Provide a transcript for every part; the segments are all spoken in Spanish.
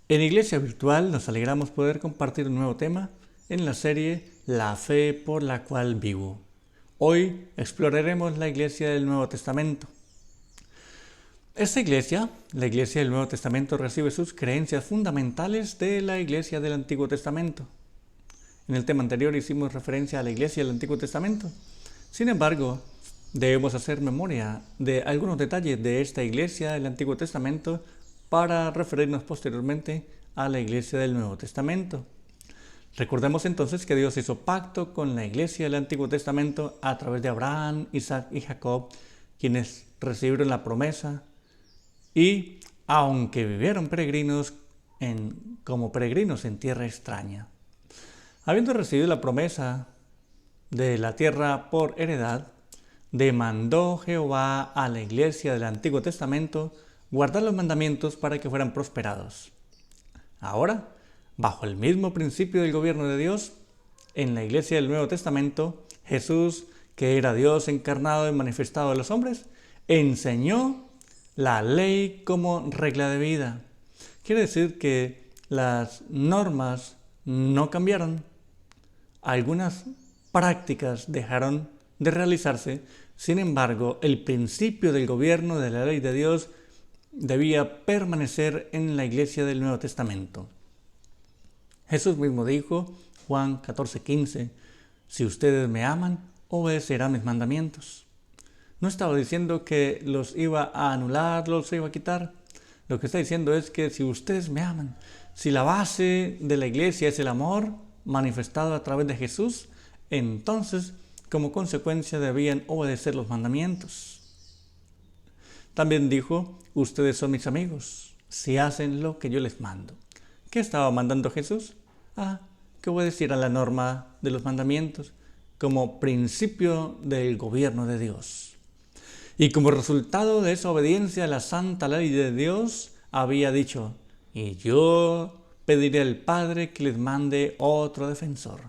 En Iglesia Virtual nos alegramos poder compartir un nuevo tema en la serie La fe por la cual vivo. Hoy exploraremos la Iglesia del Nuevo Testamento. Esta iglesia, la Iglesia del Nuevo Testamento, recibe sus creencias fundamentales de la Iglesia del Antiguo Testamento. En el tema anterior hicimos referencia a la Iglesia del Antiguo Testamento. Sin embargo, debemos hacer memoria de algunos detalles de esta Iglesia del Antiguo Testamento para referirnos posteriormente a la Iglesia del Nuevo Testamento. Recordemos entonces que Dios hizo pacto con la Iglesia del Antiguo Testamento a través de Abraham, Isaac y Jacob, quienes recibieron la promesa y aunque vivieron como peregrinos en tierra extraña. Habiendo recibido la promesa de la tierra por heredad, demandó Jehová a la Iglesia del Antiguo Testamento guardar los mandamientos para que fueran prosperados. Ahora, bajo el mismo principio del gobierno de Dios, en la Iglesia del Nuevo Testamento, Jesús, que era Dios encarnado y manifestado a los hombres, enseñó la ley como regla de vida. Quiere decir que las normas no cambiaron. Algunas prácticas dejaron de realizarse, sin embargo, el principio del gobierno de la ley de Dios debía permanecer en la Iglesia del Nuevo Testamento. Jesús mismo dijo, Juan 14:15, si ustedes me aman, obedecerán mis mandamientos. No estaba diciendo que los iba a anular, los iba a quitar. Lo que está diciendo es que si ustedes me aman, si la base de la Iglesia es el amor manifestado a través de Jesús, entonces, como consecuencia, debían obedecer los mandamientos. También dijo, ustedes son mis amigos, si hacen lo que yo les mando. ¿Qué estaba mandando Jesús? Que obedecieran la norma de los mandamientos como principio del gobierno de Dios. Y como resultado de esa obediencia a la santa ley de Dios, había dicho, y yo pediré al Padre que les mande otro defensor.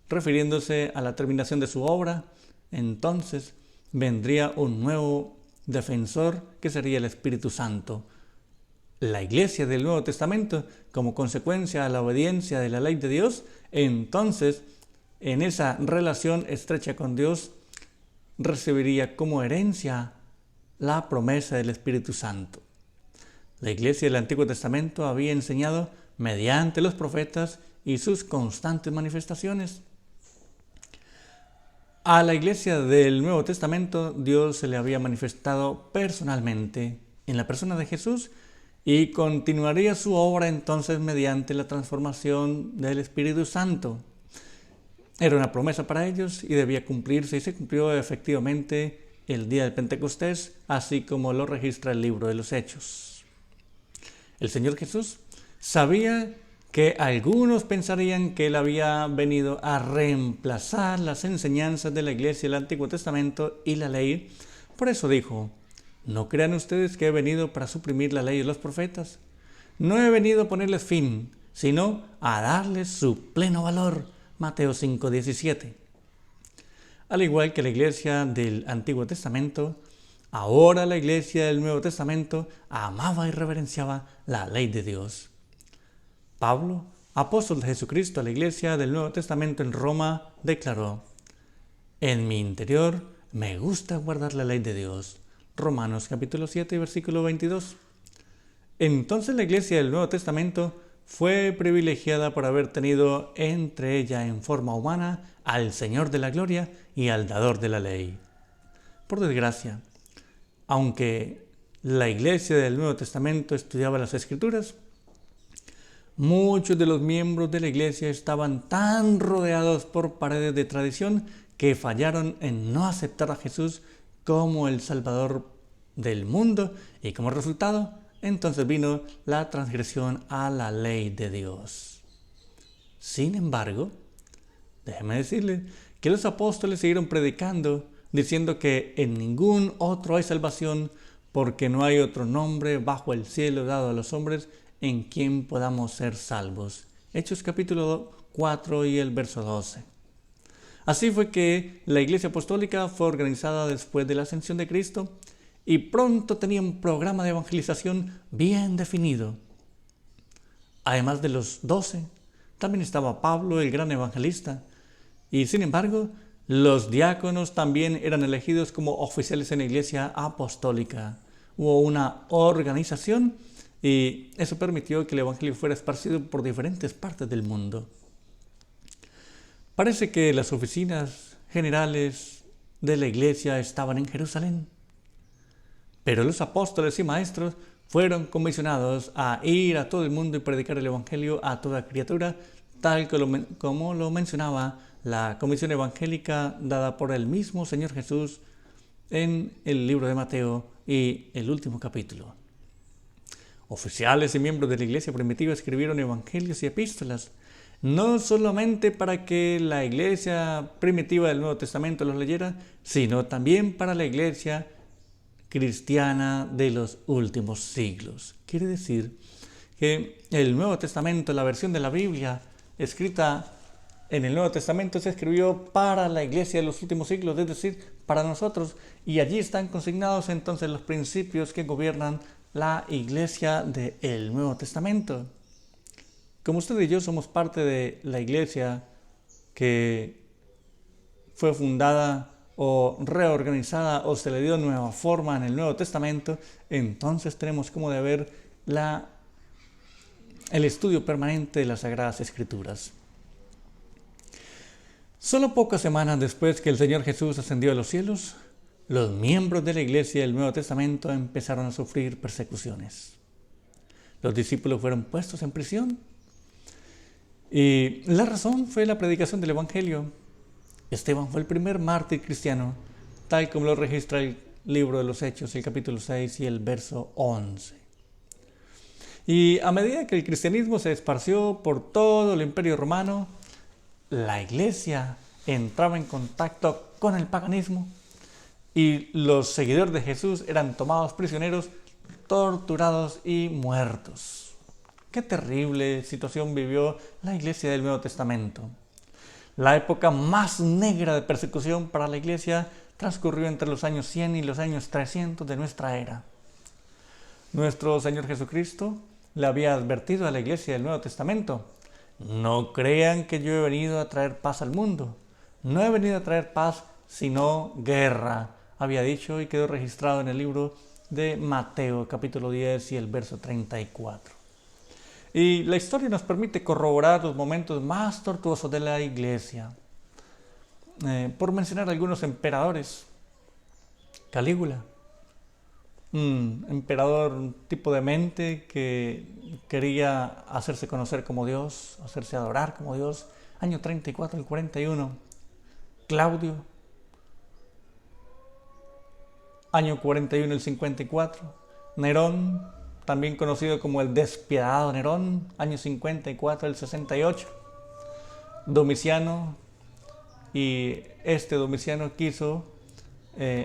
Refiriéndose a la terminación de su obra, entonces vendría un nuevo defensor que sería el Espíritu Santo. La Iglesia del Nuevo Testamento, como consecuencia a la obediencia de la ley de Dios, entonces en esa relación estrecha con Dios recibiría como herencia la promesa del Espíritu Santo. La Iglesia del Antiguo Testamento había enseñado mediante los profetas y sus constantes manifestaciones. A la Iglesia del Nuevo Testamento Dios se le había manifestado personalmente en la persona de Jesús y continuaría su obra entonces mediante la transformación del Espíritu Santo. Era una promesa para ellos y debía cumplirse y se cumplió efectivamente el día de Pentecostés, así como lo registra el libro de los Hechos. El Señor Jesús sabía que algunos pensarían que Él había venido a reemplazar las enseñanzas de la Iglesia del Antiguo Testamento y la ley. Por eso dijo, no crean ustedes que he venido para suprimir la ley de los profetas. No he venido a ponerles fin, sino a darles su pleno valor. Mateo 5:17. Al igual que la Iglesia del Antiguo Testamento, ahora la Iglesia del Nuevo Testamento amaba y reverenciaba la ley de Dios. Pablo, apóstol de Jesucristo a la Iglesia del Nuevo Testamento en Roma, declaró, en mi interior me gusta guardar la ley de Dios. Romanos capítulo 7, versículo 22. Entonces la Iglesia del Nuevo Testamento fue privilegiada por haber tenido entre ella en forma humana al Señor de la Gloria y al Dador de la Ley. Por desgracia, aunque la Iglesia del Nuevo Testamento estudiaba las Escrituras, muchos de los miembros de la Iglesia estaban tan rodeados por paredes de tradición que fallaron en no aceptar a Jesús como el Salvador del mundo y como resultado, entonces vino la transgresión a la ley de Dios. Sin embargo, déjeme decirle que los apóstoles siguieron predicando, diciendo que en ningún otro hay salvación, porque no hay otro nombre bajo el cielo dado a los hombres en quien podamos ser salvos. Hechos capítulo 4 y el verso 12. Así fue que la Iglesia Apostólica fue organizada después de la ascensión de Cristo y pronto tenía un programa de evangelización bien definido. Además de los 12, también estaba Pablo, el gran evangelista. Y sin embargo, los diáconos también eran elegidos como oficiales en la iglesia apostólica. Hubo una organización y eso permitió que el evangelio fuera esparcido por diferentes partes del mundo. Parece que las oficinas generales de la iglesia estaban en Jerusalén, pero los apóstoles y maestros fueron comisionados a ir a todo el mundo y predicar el evangelio a toda criatura, tal como lo mencionaba la comisión evangélica dada por el mismo Señor Jesús en el libro de Mateo y el último capítulo. Oficiales y miembros de la iglesia primitiva escribieron evangelios y epístolas, no solamente para que la iglesia primitiva del Nuevo Testamento los leyera, sino también para la iglesia cristiana de los últimos siglos. Quiere decir que el Nuevo Testamento, la versión de la Biblia escrita en el Nuevo Testamento, se escribió para la iglesia de los últimos siglos, es decir, para nosotros, y allí están consignados entonces los principios que gobiernan la iglesia del Nuevo Testamento. Como usted y yo somos parte de la iglesia que fue fundada o reorganizada o se le dio nueva forma en el Nuevo Testamento, entonces tenemos como deber el estudio permanente de las Sagradas Escrituras. Solo pocas semanas después que el Señor Jesús ascendió a los cielos, los miembros de la iglesia del Nuevo Testamento empezaron a sufrir persecuciones. Los discípulos fueron puestos en prisión y la razón fue la predicación del Evangelio. Esteban fue el primer mártir cristiano, tal como lo registra el libro de los Hechos, el capítulo 6 y el verso 11. Y a medida que el cristianismo se esparció por todo el Imperio Romano, la iglesia entraba en contacto con el paganismo y los seguidores de Jesús eran tomados prisioneros, torturados y muertos. Qué terrible situación vivió la iglesia del Nuevo Testamento. La época más negra de persecución para la iglesia transcurrió entre los años 100 y los años 300 de nuestra era. Nuestro Señor Jesucristo le había advertido a la iglesia del Nuevo Testamento: no crean que yo he venido a traer paz al mundo. No he venido a traer paz, sino guerra, había dicho, y quedó registrado en el libro de Mateo, capítulo 10 y el verso 34. Y la historia nos permite corroborar los momentos más tortuosos de la iglesia. Por mencionar algunos emperadores: Calígula, un emperador, un tipo de mente que quería hacerse conocer como Dios, hacerse adorar como Dios, año 34 al 41. Claudio, año 41 al 54. Nerón, también conocido como el despiadado Nerón, año 54 al 68. Domiciano, y Domiciano quiso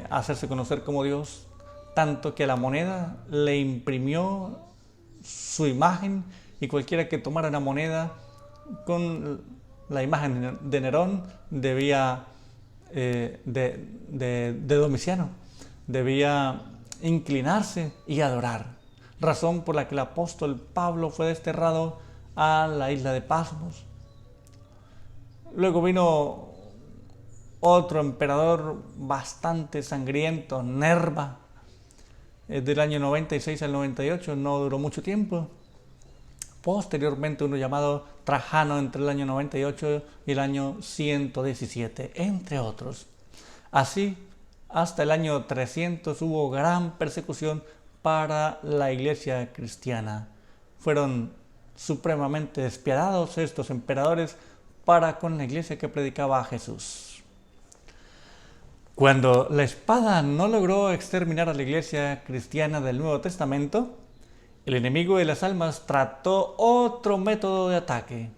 hacerse conocer como Dios, tanto que a la moneda le imprimió su imagen, y cualquiera que tomara una moneda con la imagen de Nerón debía de Domiciano, debía inclinarse y adorar, razón por la que el apóstol Pablo fue desterrado a la isla de Pasmos. Luego vino otro emperador bastante sangriento, Nerva, del año 96 al 98, no duró mucho tiempo. Posteriormente uno llamado Trajano entre el año 98 y el año 117, entre otros. Así, hasta el año 300 hubo gran persecución para la iglesia cristiana. Fueron supremamente despiadados estos emperadores para con la iglesia que predicaba a Jesús. Cuando la espada no logró exterminar a la iglesia cristiana del Nuevo Testamento, el enemigo de las almas trató otro método de ataque.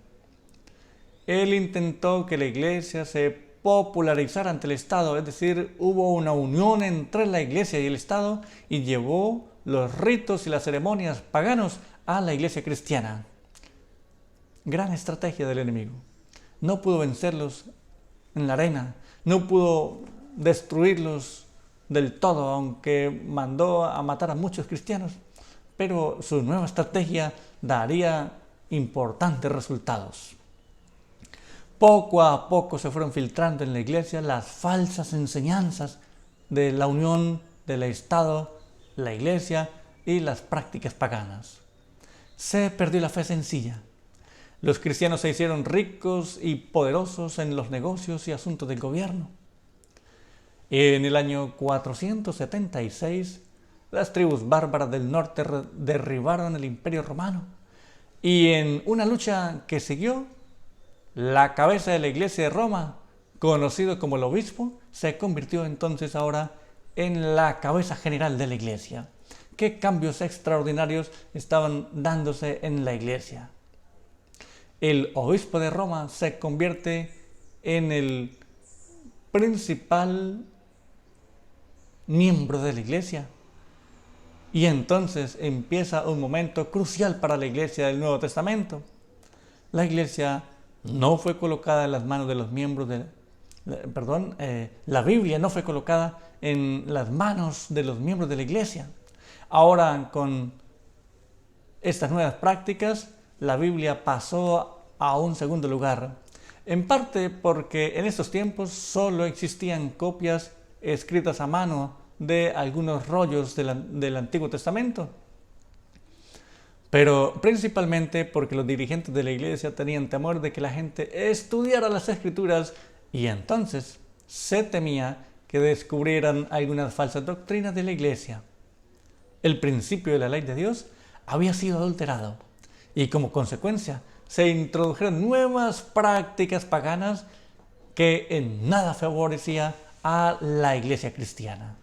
Él intentó que la iglesia se popularizara ante el Estado, es decir, hubo una unión entre la iglesia y el Estado y llevó los ritos y las ceremonias paganos a la iglesia cristiana. Gran estrategia del enemigo. No pudo vencerlos en la arena, no pudo destruirlos del todo, aunque mandó a matar a muchos cristianos, pero su nueva estrategia daría importantes resultados. Poco a poco se fueron filtrando en la iglesia las falsas enseñanzas de la unión del Estado, la iglesia y las prácticas paganas. Se perdió la fe sencilla. Los cristianos se hicieron ricos y poderosos en los negocios y asuntos del gobierno. En el año 476, las tribus bárbaras del norte derribaron el Imperio Romano y en una lucha que siguió, la cabeza de la Iglesia de Roma, conocido como el obispo, se convirtió entonces ahora en la cabeza general de la Iglesia. ¿Qué cambios extraordinarios estaban dándose en la Iglesia? El obispo de Roma se convierte en el principal miembro de la Iglesia. Y entonces empieza un momento crucial para la Iglesia del Nuevo Testamento. La Iglesia no fue colocada en las manos de los miembros de... la Biblia no fue colocada en las manos de los miembros de la Iglesia. Ahora, con estas nuevas prácticas, la Biblia pasó a un segundo lugar. En parte porque en estos tiempos solo existían copias escritas a mano de algunos rollos del Antiguo Testamento. Pero principalmente porque los dirigentes de la iglesia tenían temor de que la gente estudiara las Escrituras y entonces se temía que descubrieran algunas falsas doctrinas de la iglesia. El principio de la ley de Dios había sido adulterado y como consecuencia se introdujeron nuevas prácticas paganas que en nada favorecía a la iglesia cristiana.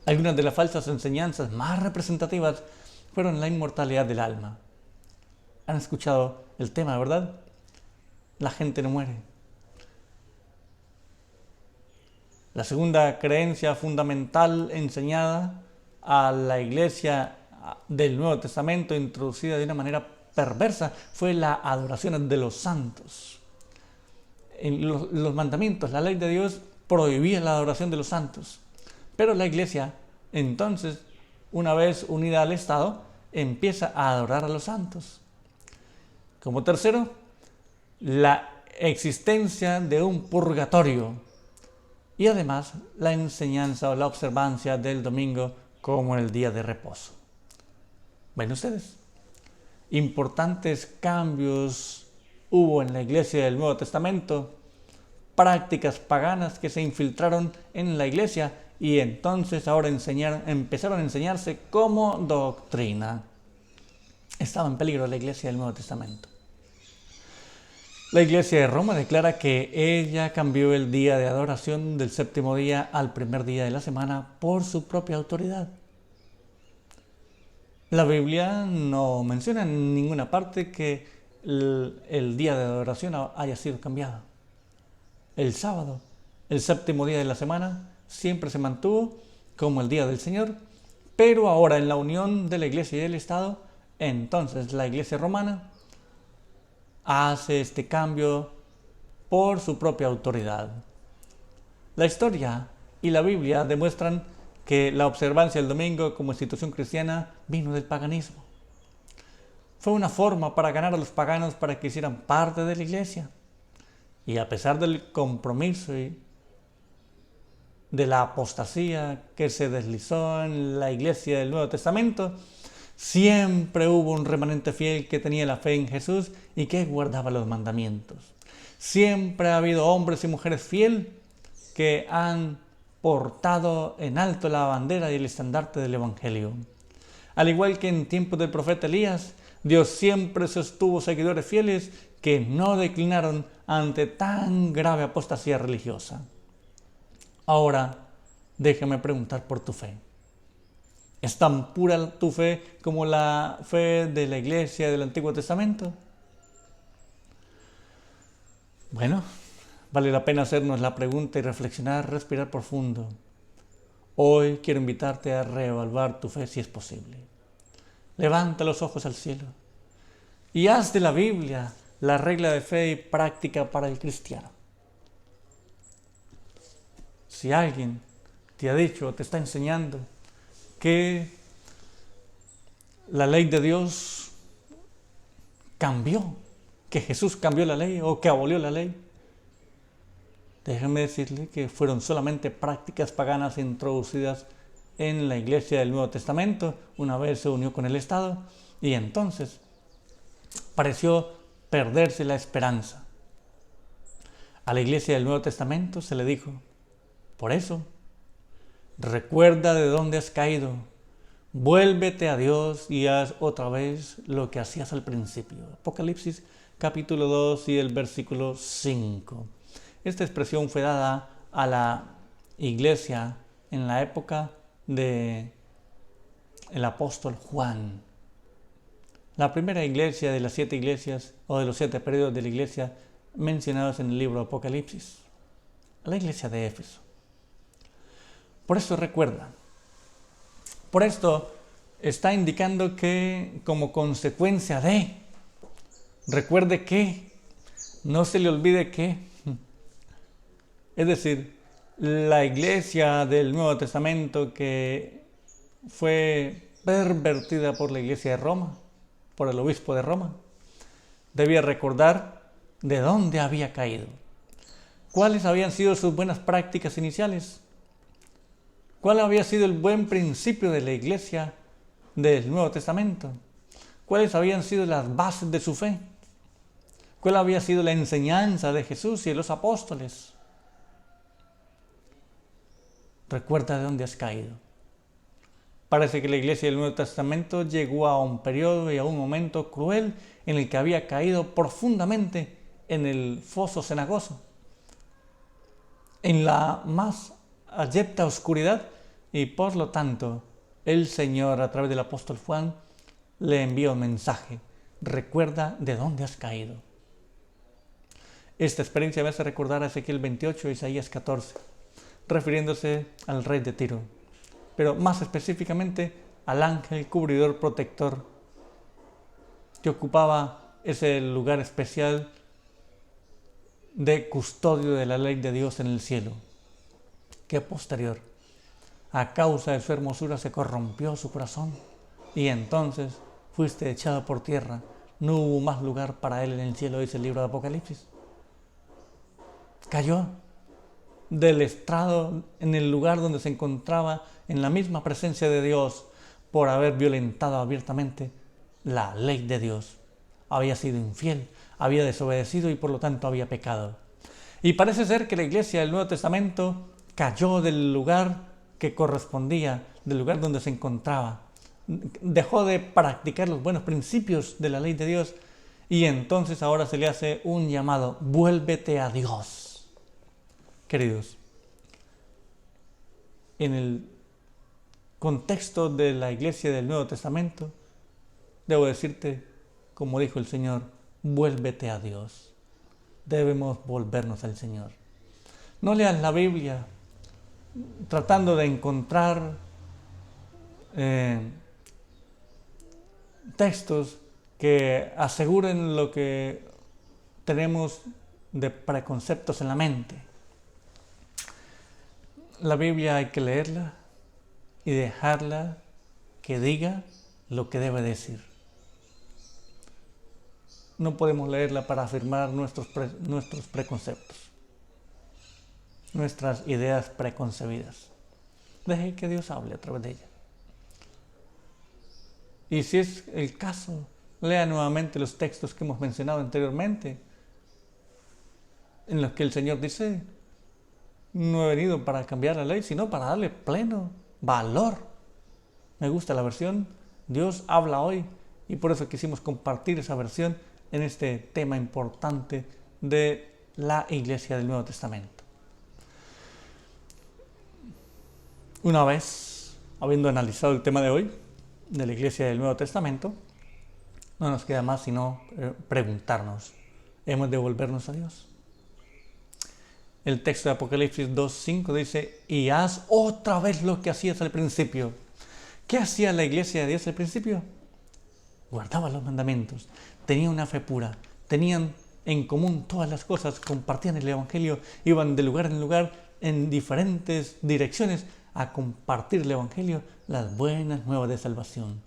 Algunas de las falsas enseñanzas más representativas fueron la inmortalidad del alma. ¿Han escuchado el tema, verdad? La gente no muere. La segunda creencia fundamental enseñada a la iglesia del Nuevo Testamento, introducida de una manera perversa, fue la adoración de los santos. En los mandamientos, la ley de Dios prohibía la adoración de los santos. Pero la iglesia, entonces, una vez unida al Estado, empieza a adorar a los santos. Como tercero, la existencia de un purgatorio y además la enseñanza o la observancia del domingo como el día de reposo. Ven ustedes, importantes cambios hubo en la iglesia del Nuevo Testamento, prácticas paganas que se infiltraron en la iglesia y entonces ahora empezaron a enseñarse como doctrina. Estaba en peligro la iglesia del Nuevo Testamento. La iglesia de Roma declara que ella cambió el día de adoración del séptimo día al primer día de la semana por su propia autoridad. La Biblia no menciona en ninguna parte que el día de adoración haya sido cambiado. El sábado, el séptimo día de la semana, siempre se mantuvo como el día del Señor, pero ahora en la unión de la iglesia y del Estado, entonces la iglesia romana hace este cambio por su propia autoridad. La historia y la Biblia demuestran que la observancia del domingo como institución cristiana vino del paganismo. Fue una forma para ganar a los paganos para que hicieran parte de la iglesia. Y a pesar del compromiso y de la apostasía que se deslizó en la iglesia del Nuevo Testamento, siempre hubo un remanente fiel que tenía la fe en Jesús y que guardaba los mandamientos. Siempre ha habido hombres y mujeres fieles que han portado en alto la bandera y el estandarte del Evangelio. Al igual que en tiempos del profeta Elías, Dios siempre sostuvo seguidores fieles que no declinaron ante tan grave apostasía religiosa. Ahora, déjame preguntar por tu fe. ¿Es tan pura tu fe como la fe de la iglesia del Antiguo Testamento? Bueno, vale la pena hacernos la pregunta y reflexionar, respirar profundo. Hoy quiero invitarte a reevaluar tu fe si es posible. Levanta los ojos al cielo y haz de la Biblia la regla de fe y práctica para el cristiano. Si alguien te ha dicho o te está enseñando que la ley de Dios cambió, que Jesús cambió la ley o que abolió la ley. Déjenme decirle que fueron solamente prácticas paganas introducidas en la Iglesia del Nuevo Testamento, una vez se unió con el Estado, y entonces pareció perderse la esperanza. A la Iglesia del Nuevo Testamento se le dijo: por eso, recuerda de dónde has caído, vuélvete a Dios y haz otra vez lo que hacías al principio. Apocalipsis capítulo 2 y el versículo 5. Esta expresión fue dada a la iglesia en la época del apóstol Juan. La primera iglesia de las 7 iglesias o de los 7 periodos de la iglesia mencionados en el libro Apocalipsis. La iglesia de Éfeso. Por esto recuerda. Por esto está indicando que como consecuencia de, recuerde que, no se le olvide que, es decir, la iglesia del Nuevo Testamento que fue pervertida por la iglesia de Roma, por el obispo de Roma, debía recordar de dónde había caído, cuáles habían sido sus buenas prácticas iniciales, cuál había sido el buen principio de la iglesia del Nuevo Testamento, cuáles habían sido las bases de su fe, cuál había sido la enseñanza de Jesús y de los apóstoles. Recuerda de dónde has caído. Parece que la iglesia del Nuevo Testamento llegó a un periodo y a un momento cruel en el que había caído profundamente en el foso cenagoso, en la más abyecta oscuridad, y por lo tanto el Señor a través del apóstol Juan le envió un mensaje: recuerda de dónde has caído. Esta experiencia me hace recordar a Ezequiel 28 y Isaías 14, refiriéndose al rey de Tiro, pero más específicamente al ángel cubridor protector que ocupaba ese lugar especial de custodio de la ley de Dios en el cielo, que posterior, a causa de su hermosura, se corrompió su corazón y entonces fuiste echado por tierra. No hubo más lugar para él en el cielo, dice el libro de Apocalipsis. Cayó del estrado en el lugar donde se encontraba, en la misma presencia de Dios, por haber violentado abiertamente la ley de Dios. Había sido infiel, había desobedecido y por lo tanto había pecado. Y parece ser que la iglesia del Nuevo Testamento cayó del lugar que correspondía, del lugar donde se encontraba. Dejó de practicar los buenos principios de la ley de Dios y entonces ahora se le hace un llamado: vuélvete a Dios. Queridos, en el contexto de la iglesia del Nuevo Testamento, debo decirte, como dijo el Señor, vuélvete a Dios. Debemos volvernos al Señor. No leas la Biblia tratando de encontrar textos que aseguren lo que tenemos de preconceptos en la mente. La Biblia hay que leerla y dejarla que diga lo que debe decir. No podemos leerla para afirmar nuestros preconceptos, nuestras ideas preconcebidas. Deje que Dios hable a través de ella. Y si es el caso, lea nuevamente los textos que hemos mencionado anteriormente, en los que el Señor dice: no he venido para cambiar la ley, sino para darle pleno valor. Me gusta la versión Dios habla hoy, y por eso quisimos compartir esa versión en este tema importante de la iglesia del Nuevo Testamento. Una vez, habiendo analizado el tema de hoy, de la iglesia del Nuevo Testamento, no nos queda más sino preguntarnos: ¿hemos de volvernos a Dios? El texto de Apocalipsis 2:5 dice: y haz otra vez lo que hacías al principio. ¿Qué hacía la iglesia de Dios al principio? Guardaba los mandamientos, tenía una fe pura, tenían en común todas las cosas, compartían el Evangelio, iban de lugar en lugar en diferentes direcciones a compartir el Evangelio, las buenas nuevas de salvación.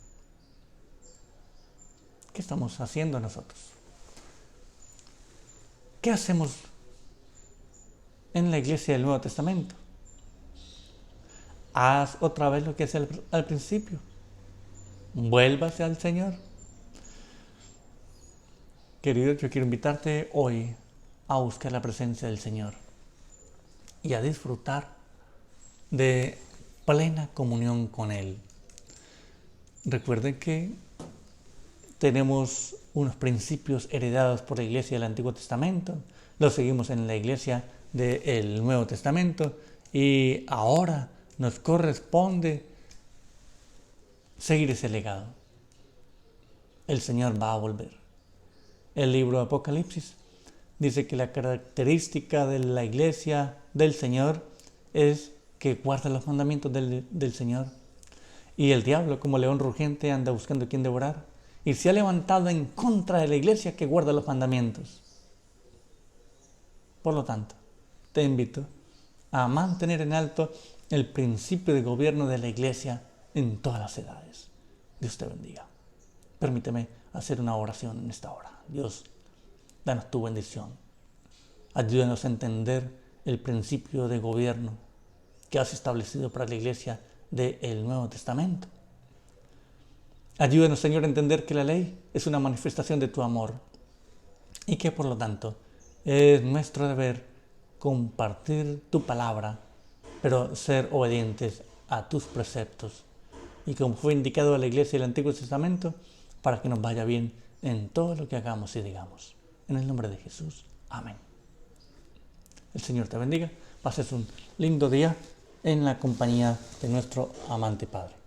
¿Qué estamos haciendo nosotros? ¿Qué hacemos en la iglesia del Nuevo Testamento? Haz otra vez lo que hacía al principio. Vuélvase al Señor. Querido, yo quiero invitarte hoy a buscar la presencia del Señor y a disfrutar de plena comunión con Él. Recuerden que tenemos unos principios heredados por la iglesia del Antiguo Testamento, los seguimos en la iglesia del Nuevo Testamento y ahora nos corresponde seguir ese legado. El Señor va a volver. El libro de Apocalipsis dice que la característica de la iglesia del Señor es que guarda los mandamientos del Señor. Y el diablo, como león rugiente, anda buscando a quien devorar. Y se ha levantado en contra de la iglesia que guarda los mandamientos. Por lo tanto, te invito a mantener en alto el principio de gobierno de la iglesia en todas las edades. Dios te bendiga. Permíteme hacer una oración en esta hora. Dios, danos tu bendición. Ayúdanos a entender el principio de gobierno que has establecido para la iglesia del Nuevo Testamento. Ayúdanos, Señor, a entender que la ley es una manifestación de tu amor y que, por lo tanto, es nuestro deber compartir tu palabra, pero ser obedientes a tus preceptos. Y como fue indicado a la iglesia del Antiguo Testamento, para que nos vaya bien en todo lo que hagamos y digamos. En el nombre de Jesús. Amén. El Señor te bendiga. Pases un lindo día en la compañía de nuestro amante Padre.